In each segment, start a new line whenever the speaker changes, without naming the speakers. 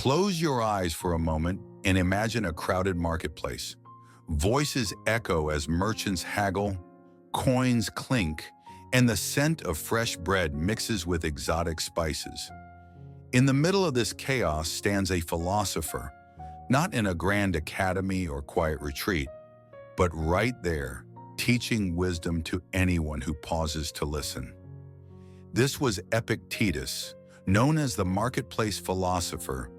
Close your eyes for a moment and imagine a crowded marketplace. Voices echo as merchants haggle, coins clink, and the scent of fresh bread mixes with exotic spices. In the middle of this chaos stands a philosopher, not in a grand academy or quiet retreat, but right there, teaching wisdom to anyone who pauses to listen. This was Epictetus, known as the Marketplace Philosopher,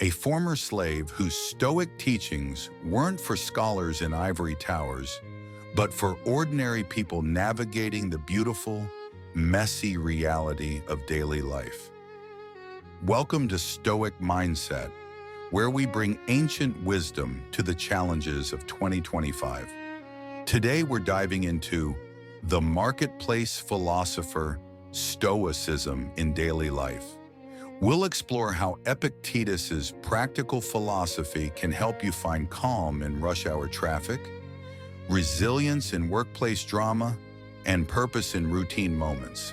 a former slave whose Stoic teachings weren't for scholars in ivory towers, but for ordinary people navigating the beautiful, messy reality of daily life. Welcome to Stoic Mindset, where we bring ancient wisdom to the challenges of 2025. Today we're diving into the Marketplace Philosopher, Stoicism in daily life. We'll explore how Epictetus's practical philosophy can help you find calm in rush hour traffic, resilience in workplace drama, and purpose in routine moments.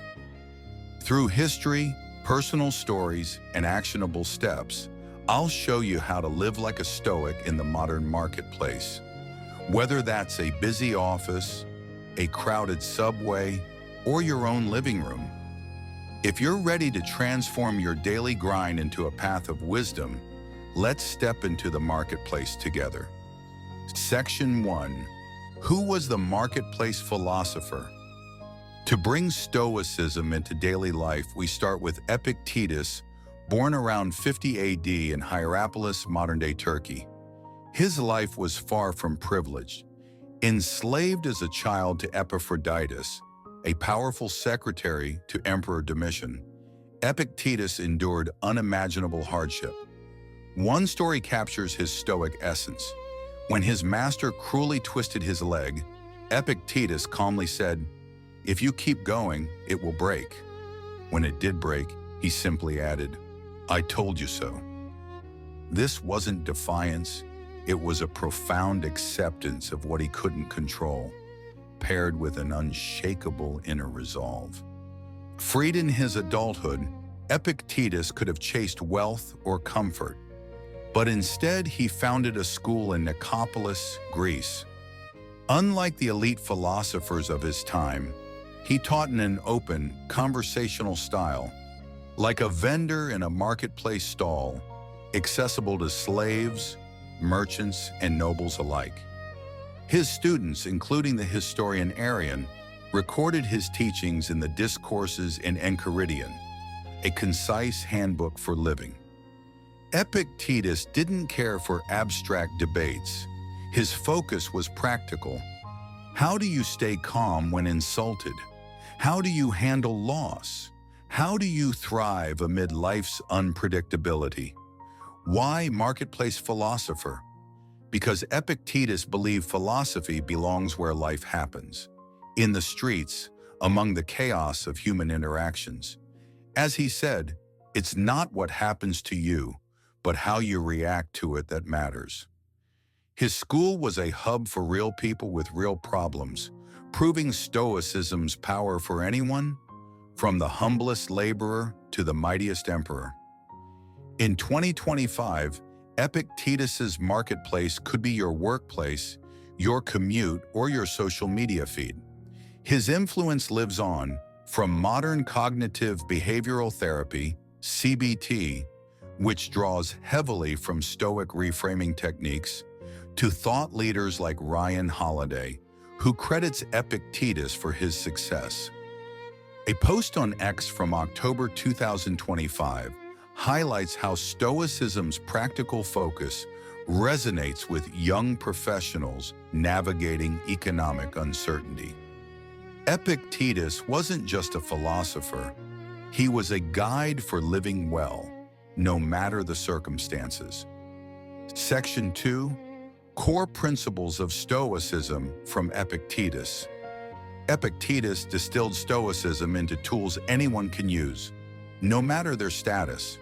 Through history, personal stories, and actionable steps, I'll show you how to live like a Stoic in the modern marketplace. Whether that's a busy office, a crowded subway, or your own living room. If you're ready to transform your daily grind into a path of wisdom, let's step into the marketplace together. Section 1. Who was the Marketplace Philosopher? To bring Stoicism into daily life, we start with Epictetus, born around 50 AD in Hierapolis, modern-day Turkey. His life was far from privileged. Enslaved as a child to Epictetus, a powerful secretary to Emperor Domitian, Epictetus endured unimaginable hardship. One story captures his Stoic essence. When his master cruelly twisted his leg, Epictetus calmly said, "If you keep going, it will break." When it did break, he simply added, "I told you so." This wasn't defiance, it was a profound acceptance of what he couldn't control, paired with an unshakable inner resolve. Freed in his adulthood, Epictetus could have chased wealth or comfort, but instead he founded a school in Nicopolis, Greece. Unlike the elite philosophers of his time, he taught in an open, conversational style, like a vendor in a marketplace stall, accessible to slaves, merchants, and nobles alike. His students, including the historian Arrian, recorded his teachings in the Discourses in Enchiridion, a concise handbook for living. Epictetus didn't care for abstract debates. His focus was practical. How do you stay calm when insulted? How do you handle loss? How do you thrive amid life's unpredictability? Why Marketplace Philosopher? Because Epictetus believed philosophy belongs where life happens, in the streets, among the chaos of human interactions. As he said, it's not what happens to you, but how you react to it that matters. His school was a hub for real people with real problems, proving Stoicism's power for anyone, from the humblest laborer to the mightiest emperor. In 2025, Epictetus's marketplace could be your workplace, your commute, or your social media feed. His influence lives on, from modern cognitive behavioral therapy, CBT, which draws heavily from Stoic reframing techniques, to thought leaders like Ryan Holiday, who credits Epictetus for his success. A post on X from October 2025 highlights how Stoicism's practical focus resonates with young professionals navigating economic uncertainty. Epictetus wasn't just a philosopher, he was a guide for living well, no matter the circumstances. Section 2. Core Principles of Stoicism from Epictetus. Epictetus distilled Stoicism into tools anyone can use, no matter their status.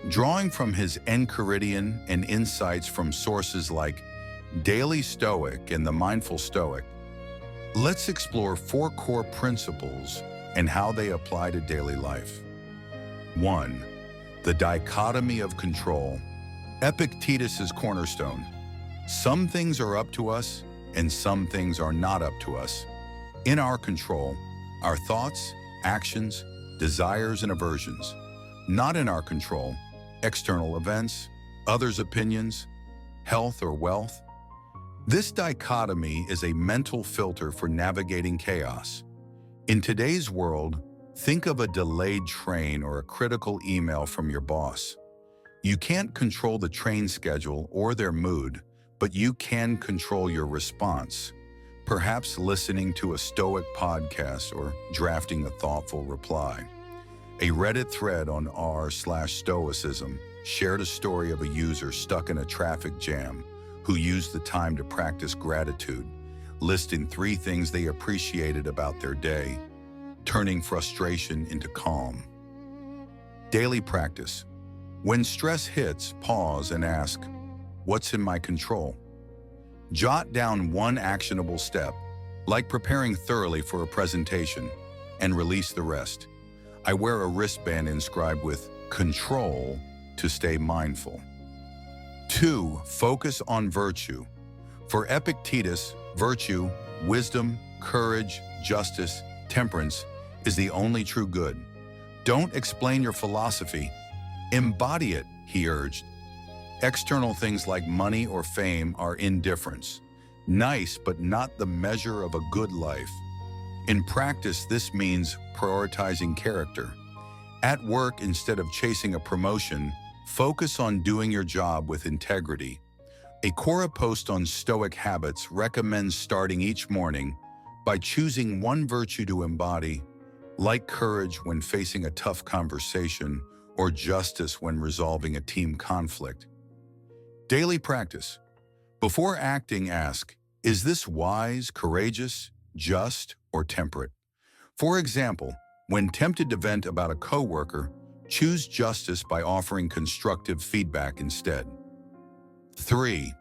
Drawing from his Enchiridion and insights from sources like Daily Stoic and the Mindful Stoic, let's explore 4 core principles and how they apply to daily life. 1. The dichotomy of control. Epictetus's cornerstone. Some things are up to us, and some things are not up to us. In our control, our thoughts, actions, desires, and aversions. Not in our control, external events, others' opinions, health or wealth. This dichotomy is a mental filter for navigating chaos. In today's world, think of a delayed train or a critical email from your boss. You can't control the train schedule or their mood, but you can control your response. Perhaps listening to a Stoic podcast or drafting a thoughtful reply. A Reddit thread on r/Stoicism shared a story of a user stuck in a traffic jam who used the time to practice gratitude, listing 3 things they appreciated about their day, turning frustration into calm. Daily practice. When stress hits, pause and ask, what's in my control? Jot down one actionable step, like preparing thoroughly for a presentation, and release the rest. I wear a wristband inscribed with control to stay mindful. 2. Focus on virtue. For Epictetus, virtue, wisdom, courage, justice, temperance is the only true good. Don't explain your philosophy. Embody it, he urged. External things like money or fame are indifference. Nice, but not the measure of a good life. In practice, this means prioritizing character. At work, instead of chasing a promotion, focus on doing your job with integrity. A Quora post on Stoic habits recommends starting each morning by choosing one virtue to embody, like courage when facing a tough conversation or justice when resolving a team conflict. Daily practice. Before acting, ask, is this wise, courageous, just, or temperate? For example, when tempted to vent about a coworker, choose justice by offering constructive feedback instead. 3.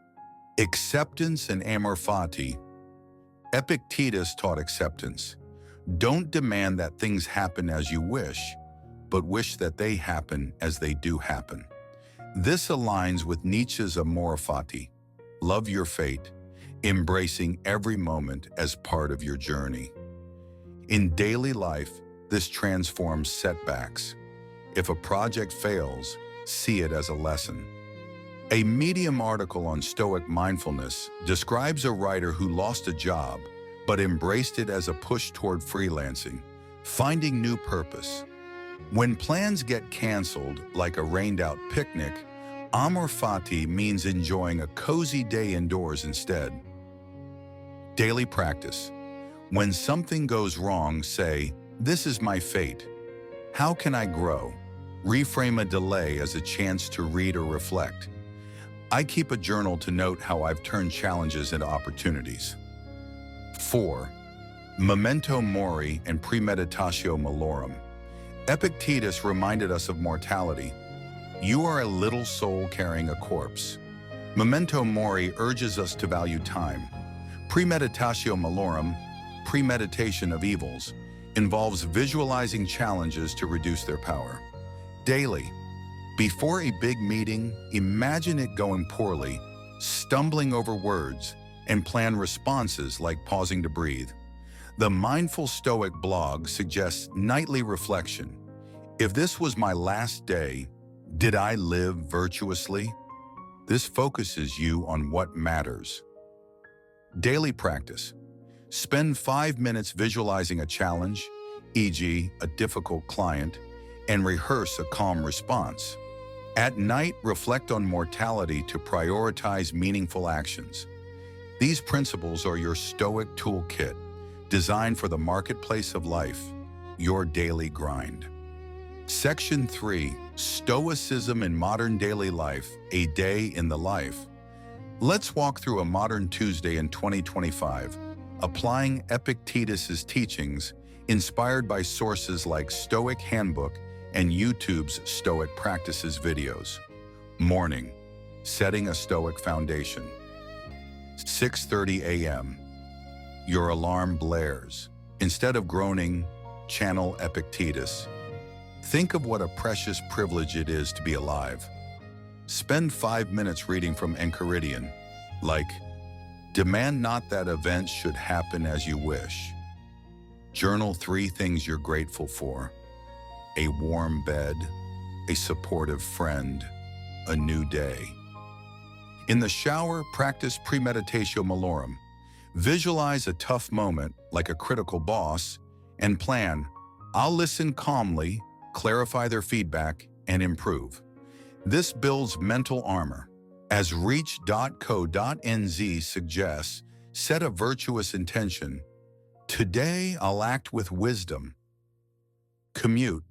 Acceptance and amor fati. Epictetus taught acceptance. Don't demand that things happen as you wish, but wish that they happen as they do happen. This aligns with Nietzsche's amor fati, love your fate, embracing every moment as part of your journey. In daily life, this transforms setbacks. If a project fails, see it as a lesson. A Medium article on Stoic mindfulness describes a writer who lost a job but embraced it as a push toward freelancing, finding new purpose. When plans get canceled, like a rained-out picnic, amor fati means enjoying a cozy day indoors instead. Daily practice. When something goes wrong, say, this is my fate. How can I grow? Reframe a delay as a chance to read or reflect. I keep a journal to note how I've turned challenges into opportunities. 4. Memento mori and premeditatio malorum. Epictetus reminded us of mortality. You are a little soul carrying a corpse. Memento mori urges us to value time. Premeditatio malorum, premeditation of evils, involves visualizing challenges to reduce their power. Daily. Before a big meeting, imagine it going poorly, stumbling over words, and plan responses like pausing to breathe. The Mindful Stoic blog suggests nightly reflection. If this was my last day, did I live virtuously? This focuses you on what matters. Daily practice. Spend 5 minutes visualizing a challenge, e.g., a difficult client, and rehearse a calm response. At night, reflect on mortality to prioritize meaningful actions. These principles are your Stoic toolkit, designed for the marketplace of life, your daily grind. Section 3, Stoicism in Modern Daily Life, a Day in the Life. Let's walk through a modern Tuesday in 2025, applying Epictetus's teachings, inspired by sources like Stoic Handbook and YouTube's Stoic Practices videos. Morning, setting a Stoic foundation. 6:30 a.m. Your alarm blares. Instead of groaning, channel Epictetus. Think of what a precious privilege it is to be alive. Spend 5 minutes reading from Enchiridion, like, demand not that events should happen as you wish. Journal 3 things you're grateful for: a warm bed, a supportive friend, a new day. In the shower, practice premeditatio malorum. Visualize a tough moment, like a critical boss, and plan, I'll listen calmly, clarify their feedback, and improve. This builds mental armor. As reach.co.nz suggests, set a virtuous intention. Today, I'll act with wisdom. Commute.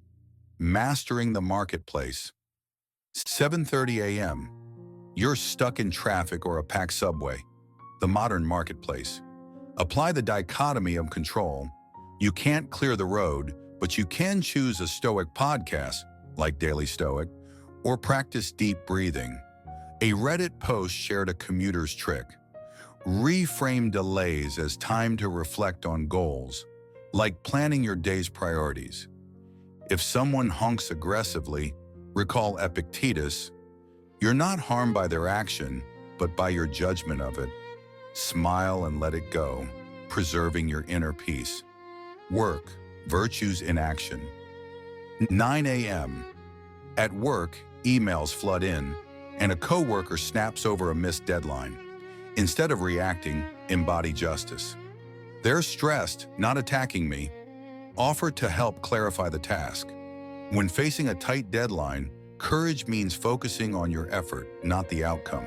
Mastering the marketplace. 7:30 a.m. You're stuck in traffic or a packed subway. The modern marketplace. Apply the dichotomy of control. You can't clear the road, but you can choose a Stoic podcast, like Daily Stoic, or practice deep breathing. A Reddit post shared a commuter's trick. Reframe delays as time to reflect on goals, like planning your day's priorities. If someone honks aggressively, recall Epictetus, you're not harmed by their action, but by your judgment of it. Smile and let it go, preserving your inner peace. Work, virtues in action. 9 a.m. At work, emails flood in, and a coworker snaps over a missed deadline. Instead of reacting, embody justice. They're stressed, not attacking me. Offer to help clarify the task. When facing a tight deadline, courage means focusing on your effort, not the outcome.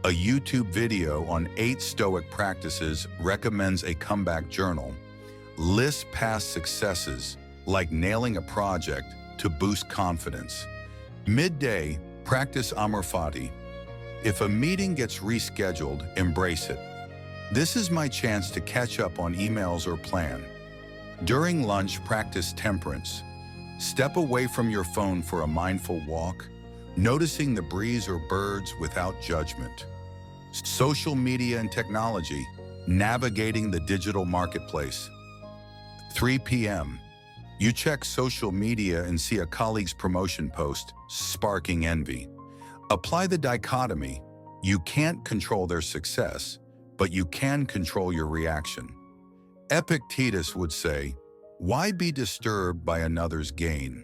A YouTube video on 8 Stoic practices recommends a comeback journal. List past successes, like nailing a project, to boost confidence. Midday, practice amor fati. If a meeting gets rescheduled, embrace it. This is my chance to catch up on emails or plan. During lunch, practice temperance. Step away from your phone for a mindful walk, noticing the breeze or birds without judgment. Social media and technology, navigating the digital marketplace. 3 p.m. You check social media and see a colleague's promotion post, sparking envy. Apply the dichotomy. You can't control their success, but you can control your reaction. Epictetus would say, why be disturbed by another's gain?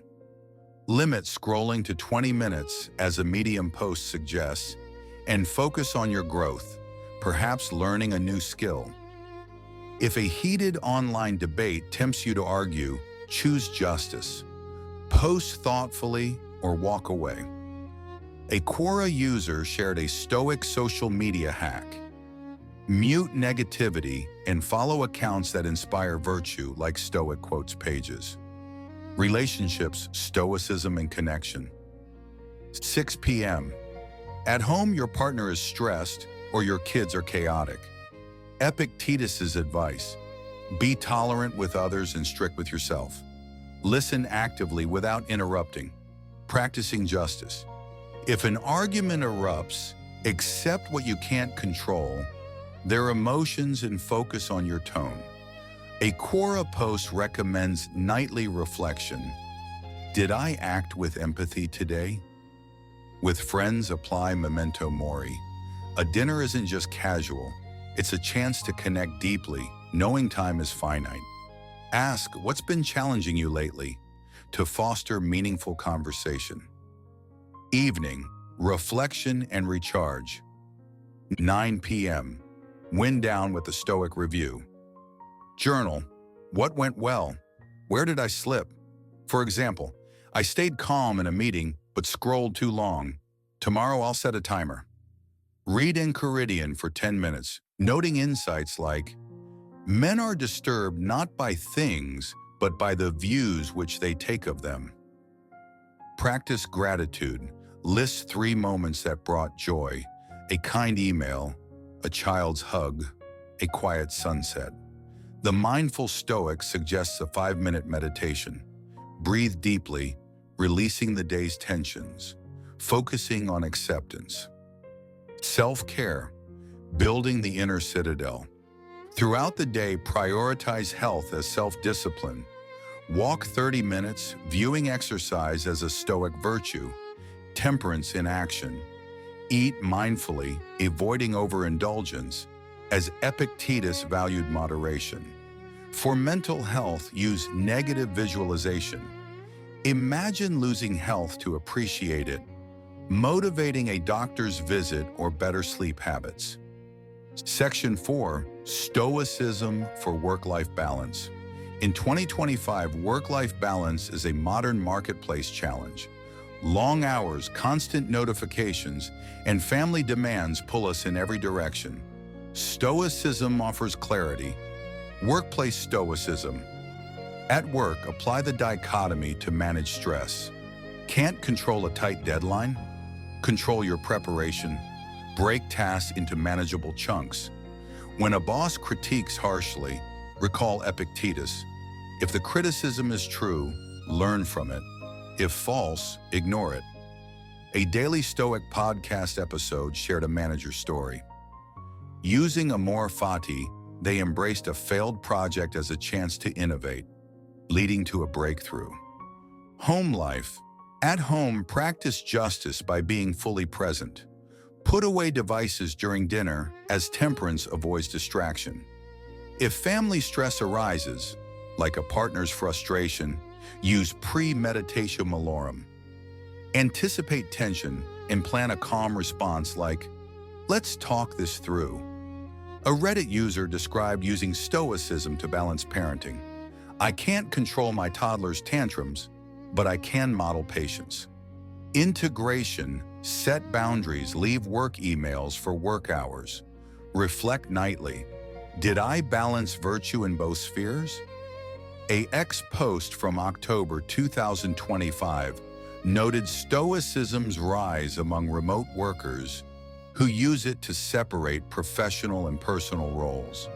Limit scrolling to 20 minutes, as a Medium post suggests, and focus on your growth, perhaps learning a new skill. If a heated online debate tempts you to argue, choose justice. Post thoughtfully or walk away. A Quora user shared a Stoic social media hack. Mute negativity and follow accounts that inspire virtue, like Stoic quotes pages. Relationships, Stoicism, and connection. 6 p.m. At home, your partner is stressed or your kids are chaotic. Epictetus's advice: be tolerant with others and strict with yourself. Listen actively without interrupting. Practicing justice. If an argument erupts, accept what you can't control, their emotions, and focus on your tone. A Quora post recommends nightly reflection. Did I act with empathy today? With friends, apply memento mori. A dinner isn't just casual. It's a chance to connect deeply, knowing time is finite. Ask, what's been challenging you lately, to foster meaningful conversation. Evening, reflection and recharge. 9 p.m. Wind down with the Stoic review. Journal, what went well? Where did I slip? For example, I stayed calm in a meeting but scrolled too long. Tomorrow I'll set a timer. Read Enchiridion for 10 minutes, noting insights like, men are disturbed not by things, but by the views which they take of them. Practice gratitude. List 3 moments that brought joy: a kind email, a child's hug, a quiet sunset. The Mindful Stoic suggests a 5-minute meditation. Breathe deeply, releasing the day's tensions, focusing on acceptance. Self-care, building the inner citadel. Throughout the day, prioritize health as self-discipline. Walk 30 minutes, viewing exercise as a Stoic virtue, temperance in action. Eat mindfully, avoiding overindulgence, as Epictetus valued moderation. For mental health, use negative visualization. Imagine losing health to appreciate it, motivating a doctor's visit or better sleep habits. Section 4, Stoicism for Work-Life Balance. In 2025, work-life balance is a modern marketplace challenge. Long hours, constant notifications, and family demands pull us in every direction. Stoicism offers clarity. Workplace Stoicism. At work, apply the dichotomy to manage stress. Can't control a tight deadline? Control your preparation. Break tasks into manageable chunks. When a boss critiques harshly, recall Epictetus. If the criticism is true, learn from it. If false, ignore it. A daily Stoic podcast episode shared a manager's story. Using amor fati, they embraced a failed project as a chance to innovate, leading to a breakthrough. Home life. At home, practice justice by being fully present. Put away devices during dinner, as temperance avoids distraction. If family stress arises, like a partner's frustration, use premeditatio malorum. Anticipate tension and plan a calm response like, "Let's talk this through." A Reddit user described using Stoicism to balance parenting. I can't control my toddler's tantrums, but I can model patience. Integration. Set boundaries, leave work emails for work hours. Reflect nightly. Did I balance virtue in both spheres? A X post from October 2025 noted Stoicism's rise among remote workers who use it to separate professional and personal roles.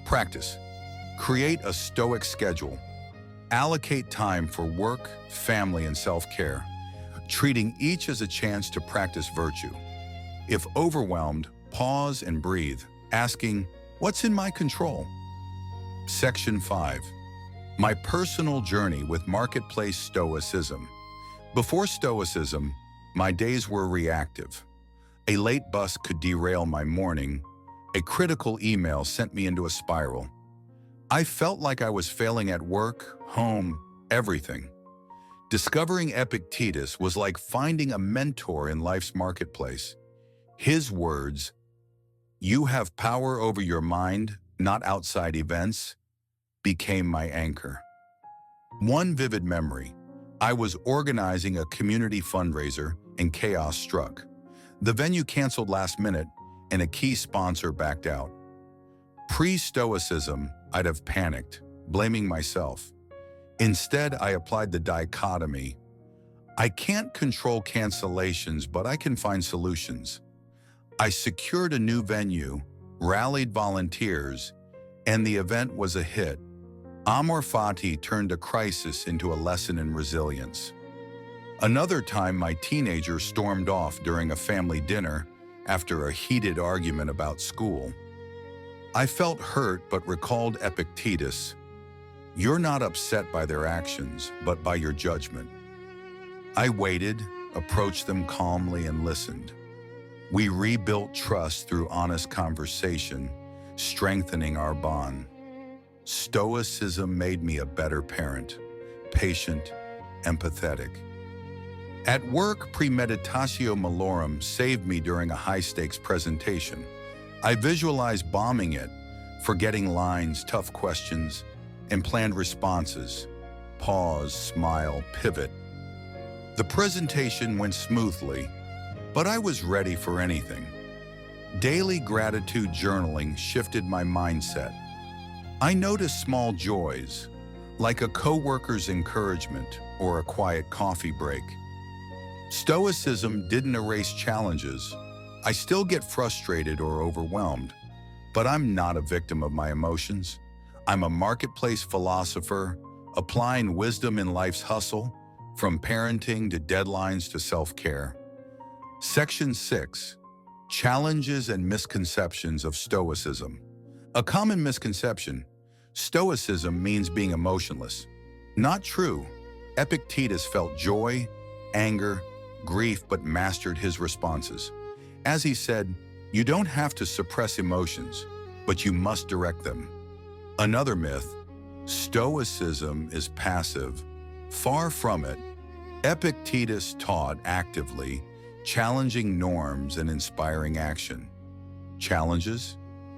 Practice. Create a Stoic schedule. Allocate time for work, family, and self-care, treating each as a chance to practice virtue. If overwhelmed, pause and breathe, asking, "What's in my control?" Section 5. My personal journey with Marketplace Stoicism. Before Stoicism, my days were reactive. A late bus could derail my morning. A critical email sent me into a spiral. I felt like I was failing at work, home, everything. Discovering Epictetus was like finding a mentor in life's marketplace. His words, "You have power over your mind, not outside events," became my anchor. One vivid memory. I was organizing a community fundraiser and chaos struck. The venue canceled last minute and a key sponsor backed out. Pre-Stoicism, I'd have panicked, blaming myself. Instead, I applied the dichotomy. I can't control cancellations, but I can find solutions. I secured a new venue, rallied volunteers, and the event was a hit. Amor fati turned a crisis into a lesson in resilience. Another time, my teenager stormed off during a family dinner after a heated argument about school. I felt hurt but recalled Epictetus. You're not upset by their actions, but by your judgment. I waited, approached them calmly, and listened. We rebuilt trust through honest conversation, strengthening our bond. Stoicism made me a better parent, patient, empathetic. At work, premeditatio malorum saved me during a high-stakes presentation. I visualized bombing it, forgetting lines, tough questions, and planned responses. Pause, smile, pivot. The presentation went smoothly, but I was ready for anything. Daily gratitude journaling shifted my mindset. I noticed small joys, like a coworker's encouragement or a quiet coffee break. Stoicism didn't erase challenges. I still get frustrated or overwhelmed, but I'm not a victim of my emotions. I'm a marketplace philosopher, applying wisdom in life's hustle, from parenting to deadlines to self-care. Section 6. Challenges and misconceptions of Stoicism. A common misconception: Stoicism means being emotionless. Not true. Epictetus felt joy, anger, grief, but mastered his responses. As he said, you don't have to suppress emotions, but you must direct them. Another myth, Stoicism is passive. Far from it. Epictetus taught actively, challenging norms and inspiring action. Challenges?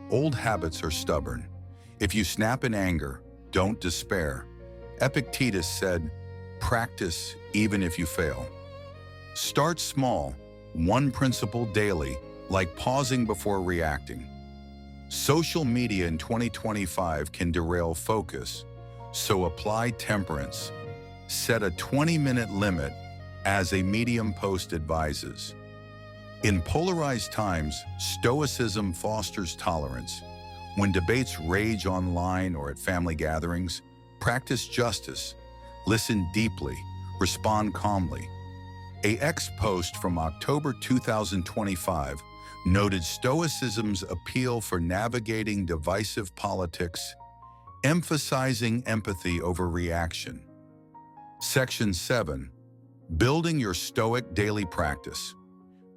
Old habits are stubborn. If you snap in anger, don't despair. Epictetus said, practice even if you fail. Start small, one principle daily, like pausing before reacting. Social media in 2025 can derail focus, so apply temperance. Set a 20-minute limit, as a Medium post advises. In polarized times, Stoicism fosters tolerance. When debates rage online or at family gatherings, practice justice. Listen deeply, respond calmly. A X post from October 2025 noted Stoicism's appeal for navigating divisive politics, emphasizing empathy over reaction. Section 7. Building your Stoic daily practice.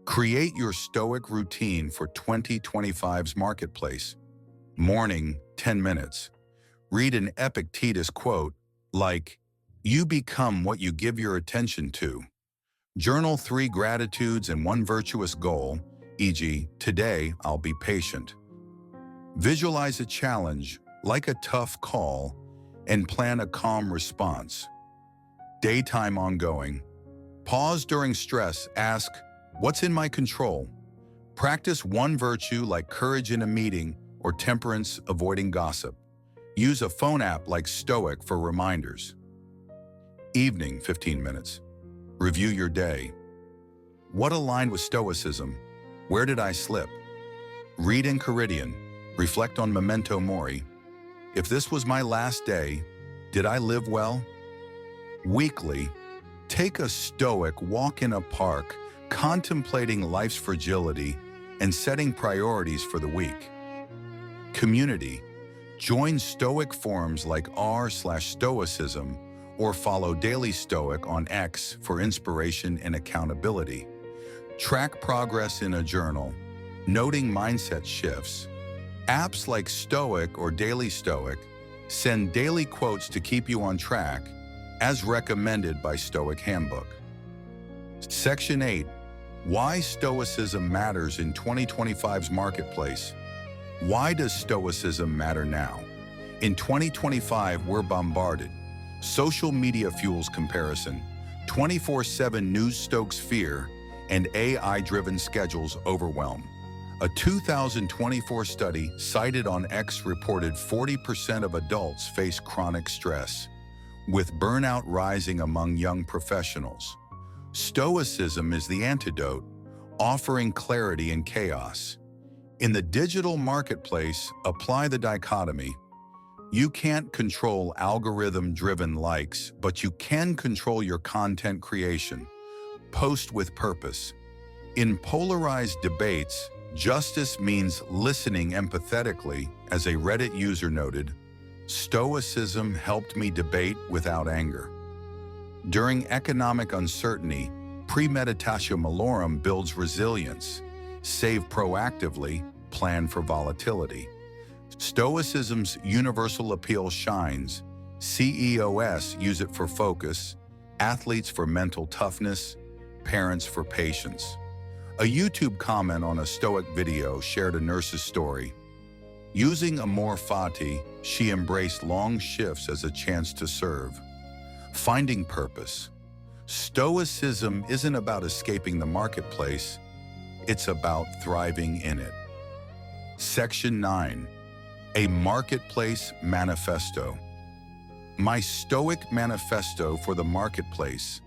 Create your Stoic routine for 2025's Marketplace. Morning, 10 minutes. Read an Epictetus quote like, "You become what you give your attention to." Journal 3 gratitudes and 1 virtuous goal, e.g., today I'll be patient. Visualize a challenge, like a tough call, and plan a calm response. Daytime ongoing. Pause during stress, ask, what's in my control? Practice 1 virtue like courage in a meeting or temperance avoiding gossip. Use a phone app like Stoic for reminders. Evening, 15 minutes. Review your day. What aligned with Stoicism? Where did I slip? Read Enchiridion. Reflect on memento mori. If this was my last day, did I live well? Weekly, take a Stoic walk in a park, contemplating life's fragility and setting priorities for the week. Community, join Stoic forums like r/Stoicism or follow Daily Stoic on X for inspiration and accountability. Track progress in a journal, noting mindset shifts. Apps like Stoic or Daily Stoic send daily quotes to keep you on track, as recommended by Stoic Handbook. Section 8. Why Stoicism matters in 2025's Marketplace. Why does Stoicism matter now? In 2025, we're bombarded. Social media fuels comparison, 24/7 news stokes fear, and AI-driven schedules overwhelm. A 2024 study cited on X reported 40% of adults face chronic stress, with burnout rising among young professionals. Stoicism is the antidote, offering clarity in chaos. In the digital marketplace, apply the dichotomy. You can't control algorithm-driven likes, but you can control your content creation. Post with purpose. In polarized debates, justice means listening empathetically, as a Reddit user noted. Stoicism helped me debate without anger. During economic uncertainty, premeditatio malorum builds resilience. Save proactively, plan for volatility. Stoicism's universal appeal shines. CEOs use it for focus, athletes for mental toughness, parents for patience. A YouTube comment on a Stoic video shared a nurse's story. Using amor fati, she embraced long shifts as a chance to serve. Finding purpose. Stoicism isn't about escaping the marketplace, it's about thriving in it. Section 9. A Marketplace Manifesto. My Stoic Manifesto for the Marketplace.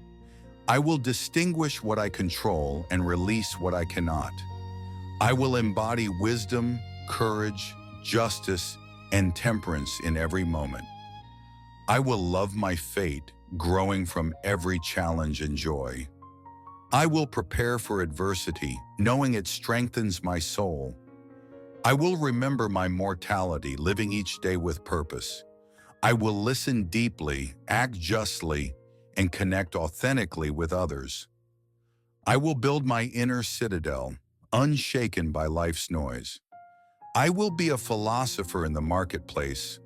I will distinguish what I control and release what I cannot. I will embody wisdom, courage, justice, and temperance in every moment. I will love my fate, growing from every challenge and joy. I will prepare for adversity, knowing it strengthens my soul. I will remember my mortality, living each day with purpose. I will listen deeply, act justly, and connect authentically with others. I will build my inner citadel, unshaken by life's noise. I will be a philosopher in the marketplace,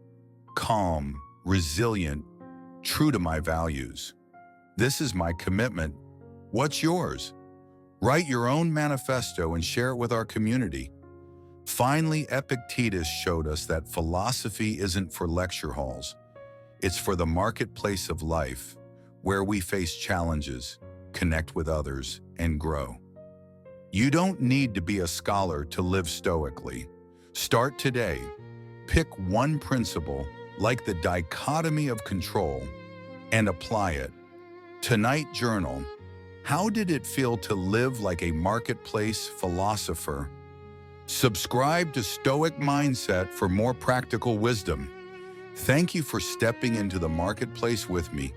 calm, resilient, true to my values. This is my commitment. What's yours? Write your own manifesto and share it with our community. Finally, Epictetus showed us that philosophy isn't for lecture halls. It's for the marketplace of life, where we face challenges, connect with others, and grow. You don't need to be a scholar to live stoically. Start today. Pick one principle, like the dichotomy of control, and apply it. Tonight, journal. How did it feel to live like a marketplace philosopher? Subscribe to Stoic Mindset for more practical wisdom. Thank you for stepping into the marketplace with me.